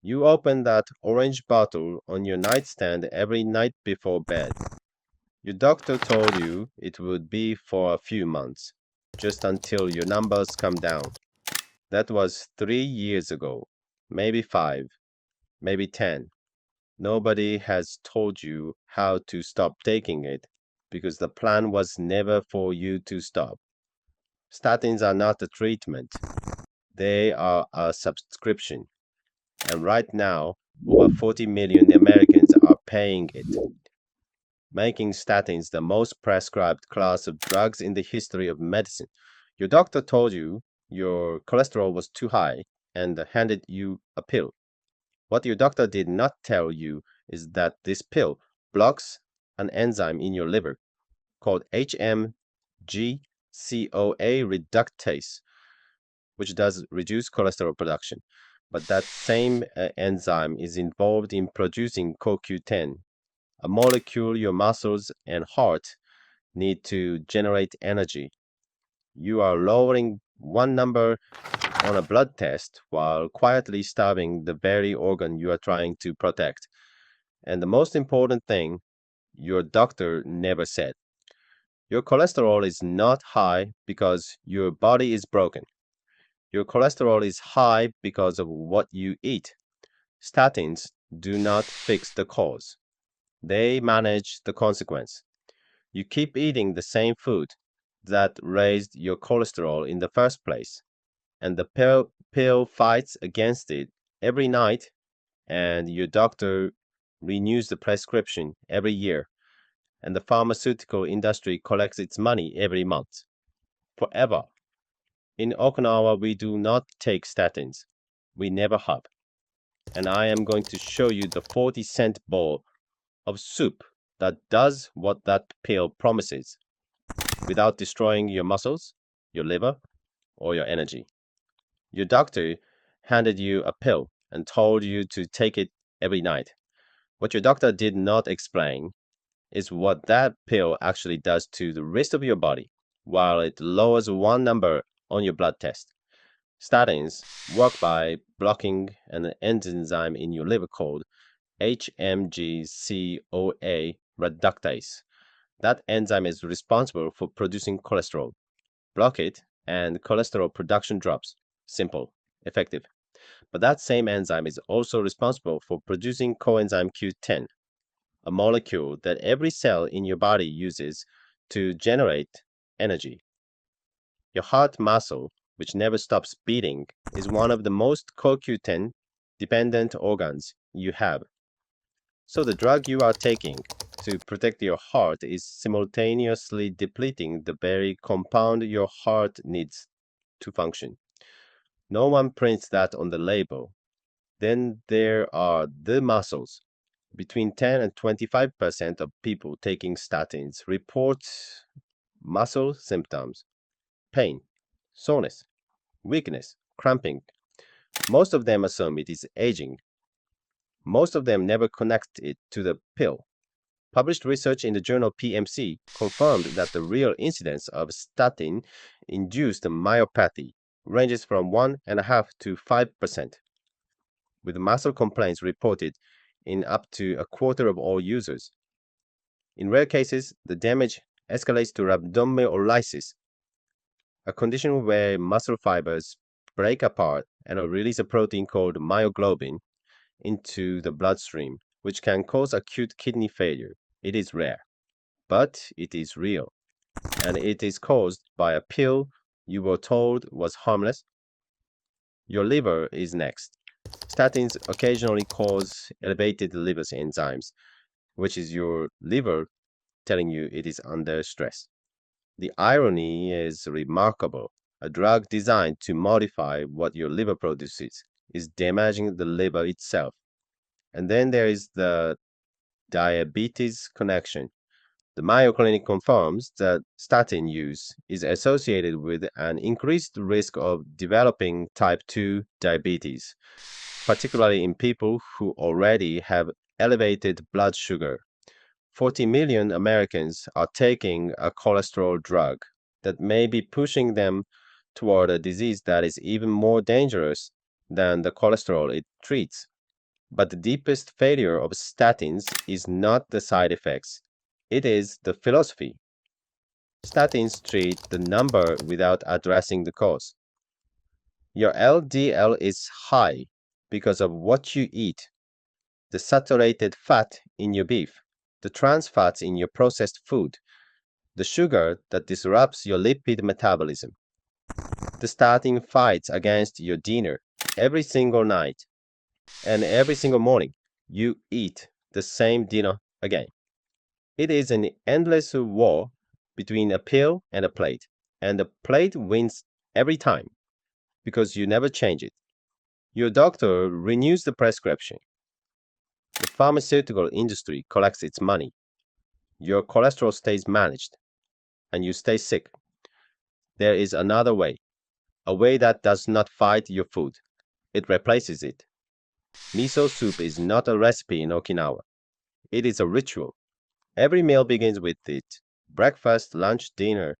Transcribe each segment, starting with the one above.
You open that orange bottle on your nightstand every night before bed. Your doctor told you it would be for a few months, just until your numbers come down. That was 3 years ago, maybe five, maybe 10. Nobody has told you how to stop taking it because the plan was never for you to stop. Statins are not a treatment, they are a subscription. And right now, over 40 million Americans are paying it, making statins the most prescribed class of drugs in the history of medicine. Your doctor told you your cholesterol was too high and handed you a pill. What your doctor did not tell you is that this pill blocks an enzyme in your liver called HMG CoA reductase, which does reduce cholesterol production. But that same enzyme is involved in producing CoQ10, a molecule your muscles and heart need to generate energy. You are lowering one number on a blood test while quietly starving the very organ you are trying to protect. And the most important thing your doctor never said: your cholesterol is not high because your body is broken. Your cholesterol is high because of what you eat. Statins do not fix the cause, they manage the consequence. You keep eating the same food that raised your cholesterol in the first place, and the pill fights against it every night, and your doctor renews the prescription every year, and the pharmaceutical industry collects its money every month. Forever. In Okinawa, we do not take statins. We never have. And I am going to show you the 40-cent bowl of soup that does what that pill promises without destroying your muscles, your liver, or your energy. Your doctor handed you a pill and told you to take it every night. What your doctor did not explain is what that pill actually does to the rest of your body while it lowers one number on your blood test. Statins work by blocking an enzyme in your liver called HMG-CoA reductase. That enzyme is responsible for producing cholesterol. Block it, and cholesterol production drops. Simple, effective. But that same enzyme is also responsible for producing coenzyme Q10, a molecule that every cell in your body uses to generate energy. Your heart muscle, which never stops beating, is one of the most CoQ10 dependent organs you have. So the drug you are taking to protect your heart is simultaneously depleting the very compound your heart needs to function. No one prints that on the label. Then there are the muscles. Between 10 and 25% of people taking statins report muscle symptoms: pain, soreness, weakness, cramping. Most of them assume it is aging. Most of them never connect it to the pill. Published research in the journal PMC confirmed that the real incidence of statin induced myopathy ranges from 1.5 to 5%, with muscle complaints reported in up to a quarter of all users. In rare cases, the damage escalates to rhabdomyolysis, a condition where muscle fibers break apart and release a protein called myoglobin into the bloodstream, which can cause acute kidney failure. It is rare, but it is real, and it is caused by a pill you were told was harmless. Your liver is next. Statins occasionally cause elevated liver enzymes, which is your liver telling you it is under stress. The irony is remarkable. A drug designed to modify what your liver produces is damaging the liver itself. And then there is the diabetes connection. The Mayo Clinic confirms that statin use is associated with an increased risk of developing type 2 diabetes, particularly in people who already have elevated blood sugar. 40 million Americans are taking a cholesterol drug that may be pushing them toward a disease that is even more dangerous than the cholesterol it treats. But the deepest failure of statins is not the side effects, it is the philosophy. Statins treat the number without addressing the cause. Your LDL is high because of what you eat, the saturated fat in your beef, the trans fats in your processed food, the sugar that disrupts your lipid metabolism. The statin fights against your dinner every single night, and every single morning you eat the same dinner again. It is an endless war between a pill and a plate, and the plate wins every time because you never change it. Your doctor renews the prescription. The pharmaceutical industry collects its money. Your cholesterol stays managed, and you stay sick. There is another way, a way that does not fight your food. It replaces it. Miso soup is not a recipe in Okinawa. It is a ritual. Every meal begins with it. Breakfast, lunch, dinner.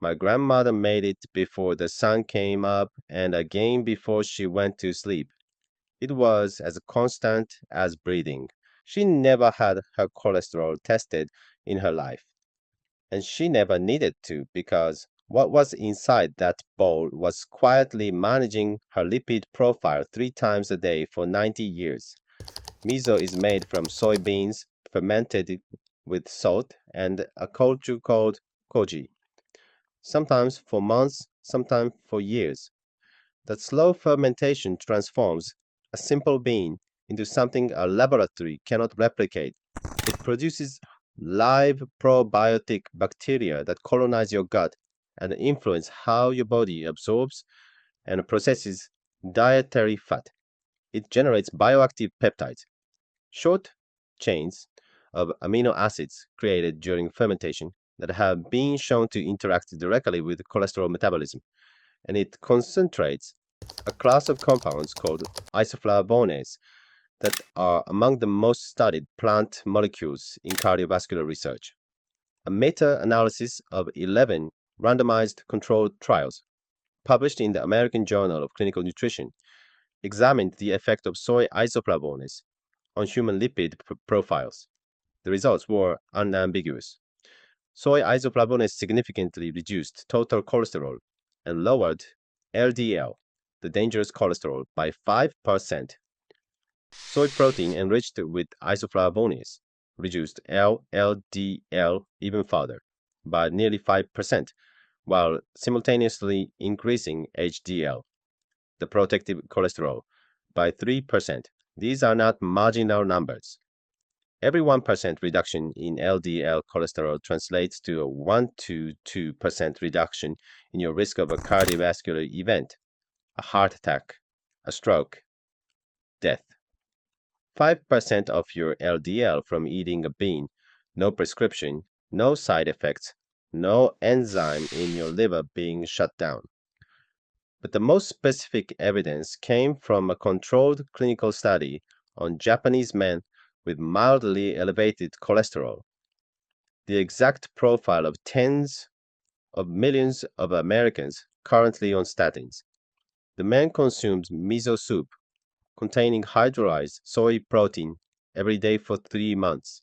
My grandmother made it before the sun came up and again before she went to sleep. It was as constant as breathing. She never had her cholesterol tested in her life, and she never needed to because what was inside that bowl was quietly managing her lipid profile 3 times a day for 90 years. Miso is made from soybeans fermented with salt and a culture called koji, sometimes for months, sometimes for years. That slow fermentation transforms a simple bean into something a laboratory cannot replicate. It produces live probiotic bacteria that colonize your gut and influence how your body absorbs and processes dietary fat. It generates bioactive peptides, short chains of amino acids created during fermentation that have been shown to interact directly with cholesterol metabolism, and it concentrates a class of compounds called isoflavones that are among the most studied plant molecules in cardiovascular research. A meta analysis of 11 randomized controlled trials, published in the American Journal of Clinical Nutrition, examined the effect of soy isoflavones on human lipid profiles. The results were unambiguous. Soy isoflavones significantly reduced total cholesterol and lowered LDL, the dangerous cholesterol, by 5%. Soy protein enriched with isoflavones reduced LDL even further, by nearly 5%, while simultaneously increasing HDL, the protective cholesterol, by 3%. These are not marginal numbers. Every 1% reduction in LDL cholesterol translates to a 1 to 2% reduction in your risk of a cardiovascular event, a heart attack, a stroke, death. 5% of your LDL from eating a bean, no prescription, no side effects, no enzyme in your liver being shut down. But the most specific evidence came from a controlled clinical study on Japanese men with mildly elevated cholesterol, the exact profile of tens of millions of Americans currently on statins. The men consumed miso soup containing hydrolyzed soy protein every day for 3 months.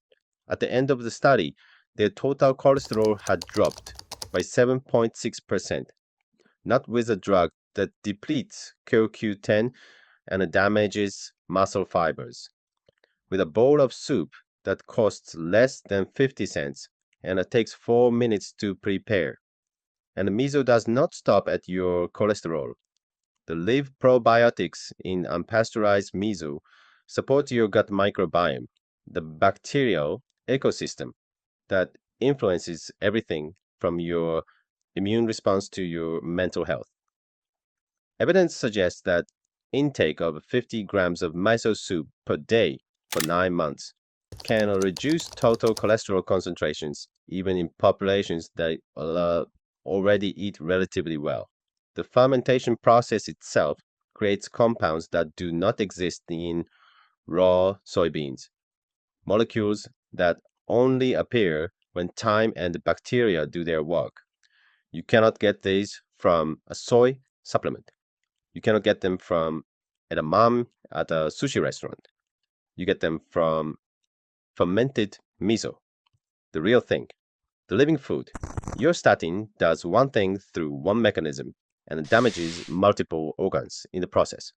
At the end of the study, their total cholesterol had dropped by 7.6%, not with a drug that depletes CoQ10 and damages muscle fibers. With a bowl of soup that costs less than 50 cents and it takes 4 minutes to prepare. And miso does not stop at your cholesterol. The live probiotics in unpasteurized miso support your gut microbiome, the bacterial ecosystem that influences everything from your immune response to your mental health. Evidence suggests that intake of 50 grams of miso soup per day for 9 months can reduce total cholesterol concentrations even in populations that already eat relatively well. The fermentation process itself creates compounds that do not exist in raw soybeans, molecules that only appear when thyme and bacteria do their work. You cannot get these from a soy supplement. You cannot get them from edamame at a sushi restaurant. You get them from fermented miso, the real thing, the living food. Your statin does one thing through one mechanism and damages multiple organs in the process.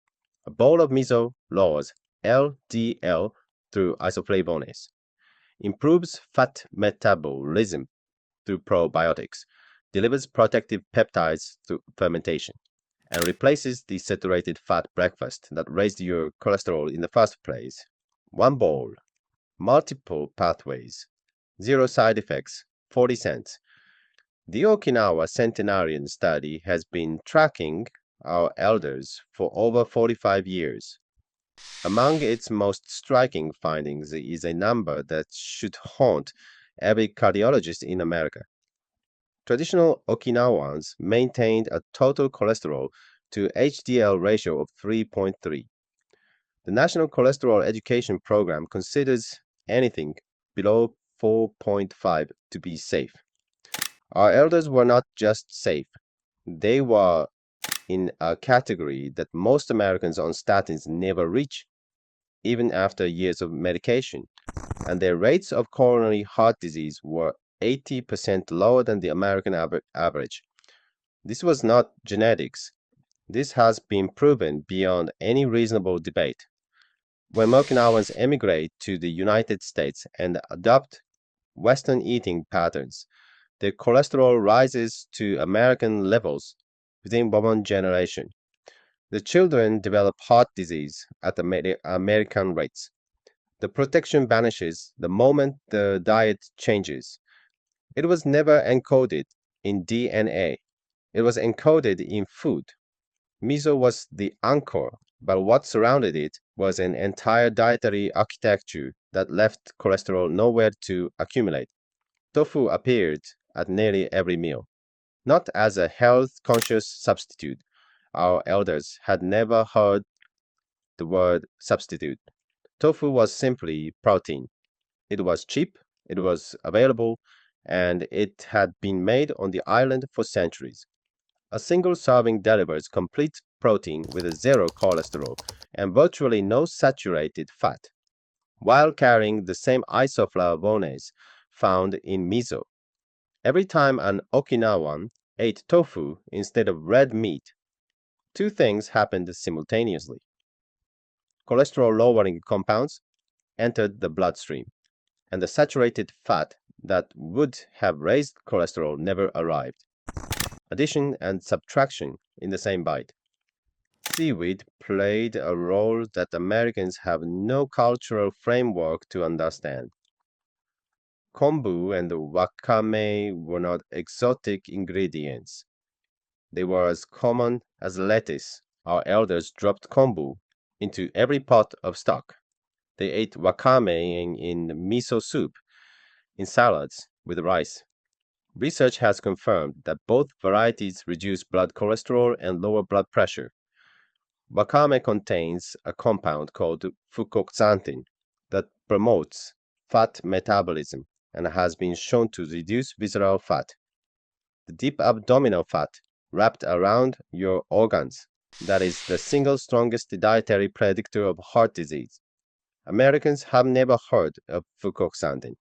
A bowl of miso lowers LDL through isoflavones, improves fat metabolism through probiotics, delivers protective peptides through fermentation, and replaces the saturated fat breakfast that raised your cholesterol in the first place. One bowl, multiple pathways, zero side effects, 40 cents. The Okinawa centenarian study has been tracking our elders for over 45 years. Among its most striking findings is a number that should haunt every cardiologist in America. Traditional Okinawans maintained a total cholesterol to HDL ratio of 3.3. The National Cholesterol Education Program considers anything below 4.5 to be safe. Our elders were not just safe, they were in a category that most Americans on statins never reach, even after years of medication, and their rates of coronary heart disease were 80% lower than the American average. This was not genetics. This has been proven beyond any reasonable debate. When Okinawans emigrate to the United States and adopt Western eating patterns, their cholesterol rises to American levels within one generation. The children develop heart disease at American rates. The protection vanishes the moment the diet changes. It was never encoded in DNA. It was encoded in food. Miso was the anchor, but what surrounded it was an entire dietary architecture that left cholesterol nowhere to accumulate. Tofu appeared at nearly every meal, not as a health conscious substitute. Our elders had never heard the word substitute. Tofu was simply protein. It was cheap, it was available, and it had been made on the island for centuries. A single serving delivers complete protein with zero cholesterol and virtually no saturated fat, while carrying the same isoflavones found in miso. Every time an Okinawan ate tofu instead of red meat, two things happened simultaneously. Cholesterol lowering compounds entered the bloodstream, and the saturated fat that would have raised cholesterol never arrived. Addition and subtraction in the same bite. Seaweed played a role that Americans have no cultural framework to understand. Kombu and wakame were not exotic ingredients. They were as common as lettuce. Our elders dropped kombu into every pot of stock. They ate wakame in miso soup, in salads, with rice. Research has confirmed that both varieties reduce blood cholesterol and lower blood pressure. Wakame contains a compound called fucoxanthin that promotes fat metabolism and has been shown to reduce visceral fat, the deep abdominal fat wrapped around your organs. That is the single strongest dietary predictor of heart disease. Americans have never heard of fucoxanthin.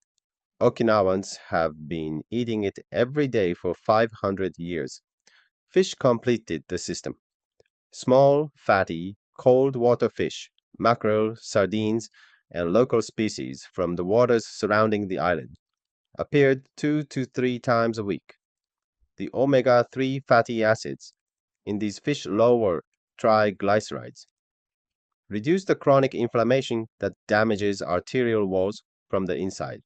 Okinawans have been eating it every day for 500 years. Fish completed the system. Small, fatty, cold water fish, mackerel, sardines, and local species from the waters surrounding the island appeared 2 to 3 times a week. The omega 3 fatty acids in these fish lower triglycerides, reduce the chronic inflammation that damages arterial walls from the inside,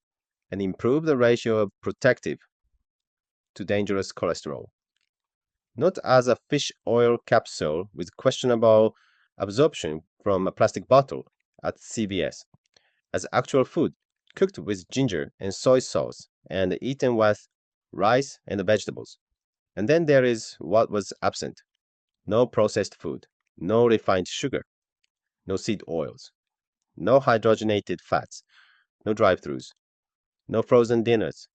and improve the ratio of protective to dangerous cholesterol. Not as a fish oil capsule with questionable absorption from a plastic bottle at CVS, as actual food cooked with ginger and soy sauce and eaten with rice and vegetables. And then there is what was absent: no processed food, no refined sugar, no seed oils, no hydrogenated fats, no drive throughs, no frozen dinners.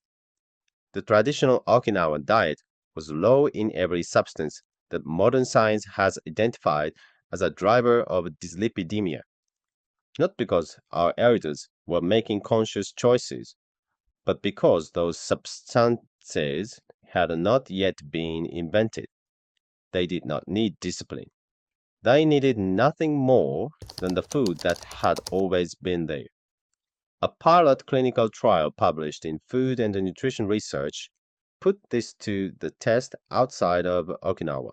The traditional Okinawan diet was low in every substance that modern science has identified as a driver of dyslipidemia. not because our elders were making conscious choices, but because those substances had not yet been invented. They did not need discipline. They needed nothing more than the food that had always been there. A pilot clinical trial published in Food and Nutrition Research put this to the test outside of Okinawa.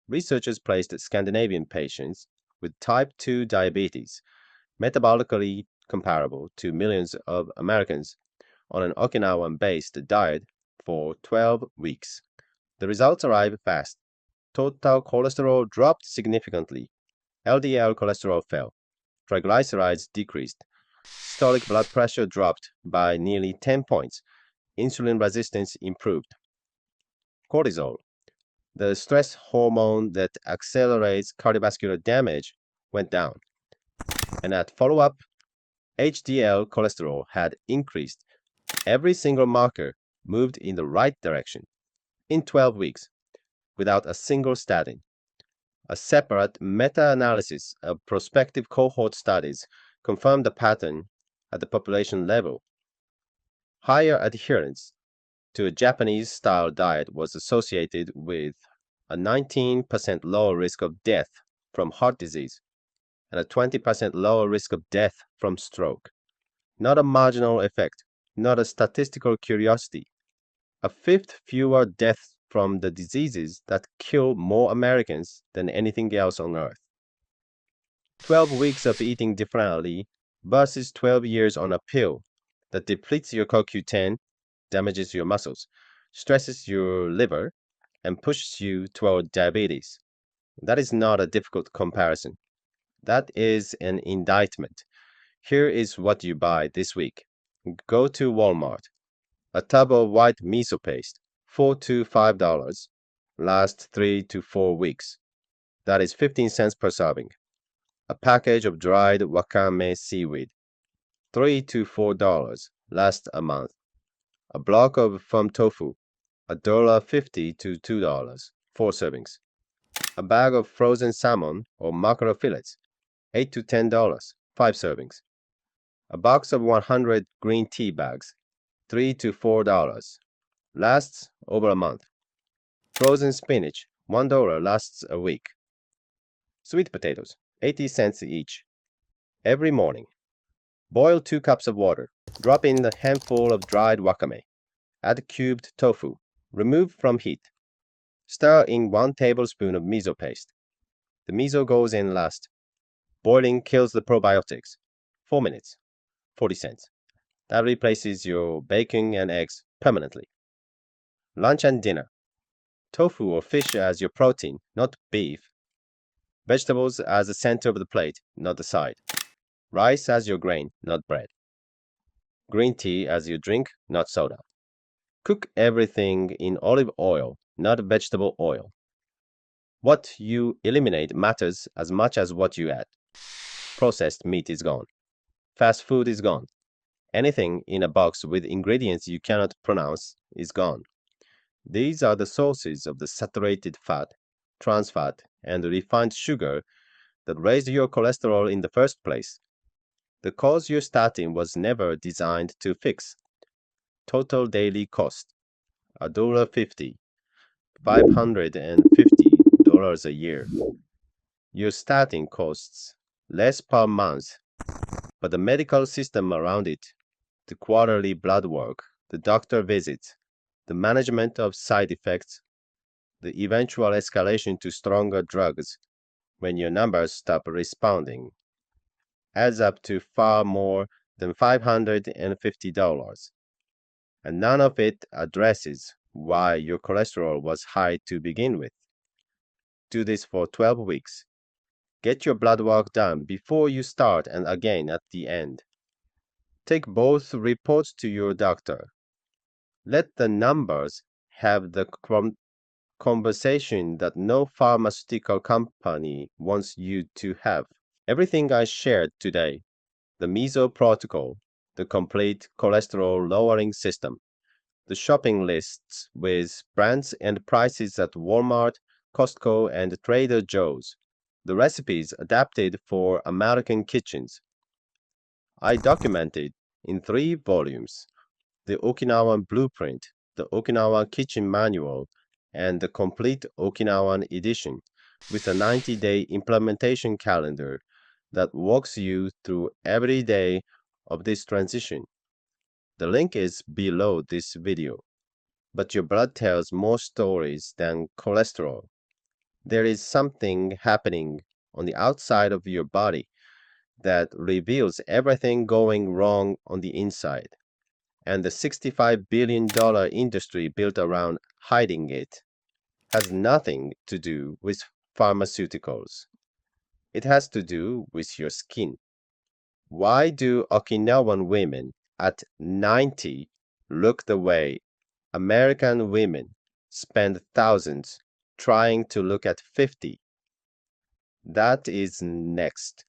Researchers placed Scandinavian patients with type 2 diabetes, metabolically comparable to millions of Americans, on an Okinawan based diet for 12 weeks. The results arrived fast. Total cholesterol dropped significantly. LDL cholesterol fell. Triglycerides decreased. Systolic blood pressure dropped by nearly 10 points. Insulin resistance improved. Cortisol, the stress hormone that accelerates cardiovascular damage, went down. And at follow up, HDL cholesterol had increased. Every single marker moved in the right direction in 12 weeks without a single statin. A separate meta-analysis of prospective cohort studies confirmed the pattern at the population level. Higher adherence to a Japanese-style diet was associated with a 19% lower risk of death from heart disease and a 20% lower risk of death from stroke. Not a marginal effect, not a statistical curiosity. A fifth fewer deaths from the diseases that kill more Americans than anything else on earth. 12 weeks of eating differently versus 12 years on a pill that depletes your CoQ10, damages your muscles, stresses your liver, and pushes you toward diabetes. That is not a difficult comparison. That is an indictment. Here is what you buy this week. Go to Walmart. A tub of white miso paste, $4 to $5, lasts 3 to 4 weeks. That is 15 cents per serving. A package of dried wakame seaweed, $3 to $4, lasts a month. A block of firm tofu, $1.50 to $2, 4 servings. A bag of frozen salmon or mackerel fillets, $8 to $10, 5 servings. A box of 100 green tea bags, $3 to $4, lasts over a month. Frozen spinach, $1, lasts a week. Sweet potatoes, 80 cents each. Every morning, boil 2 cups of water. Drop in a handful of dried wakame. Add cubed tofu. Remove from heat. Stir in 1 tablespoon of miso paste. The miso goes in last. Boiling kills the probiotics. 4 minutes, 40 cents. That replaces your bacon and eggs permanently. Lunch and dinner. Tofu or fish as your protein, not beef. Vegetables as the center of the plate, not the side. Rice as your grain, not bread. Green tea as your drink, not soda. Cook everything in olive oil, not vegetable oil. What you eliminate matters as much as what you add. Processed meat is gone. Fast food is gone. Anything in a box with ingredients you cannot pronounce is gone. These are the sources of the saturated fat, trans fat, and refined sugar that raised your cholesterol in the first place. The cause your statin was never designed to fix. Total daily cost $1.50, $550 a year. Your statin costs less per month, but the medical system around it, the quarterly blood work, the doctor visits, the management of side effects, the eventual escalation to stronger drugs when your numbers stop responding, adds up to far more than $550. And none of it addresses why your cholesterol was high to begin with. Do this for 12 weeks. Get your blood work done before you start and again at the end. Take both reports to your doctor. Let the numbers have the conversation that no pharmaceutical company wants you to have. Everything I shared today, the Miso protocol, the complete cholesterol lowering system, the shopping lists with brands and prices at Walmart, Costco, and Trader Joe's, The recipes adapted for American kitchens. I documented in 3 volumes the Okinawan Blueprint, the Okinawa Kitchen Manual, and the complete Okinawan edition with a 90-day implementation calendar that walks you through every day of this transition. The link is below this video. But your blood tells more stories than cholesterol. There is something happening on the outside of your body that reveals everything going wrong on the inside, and the $65 billion industry built around hiding it has nothing to do with pharmaceuticals. It has to do with your skin. Why do Okinawan women at 90 look the way American women spend thousands trying to look at 50? That is next.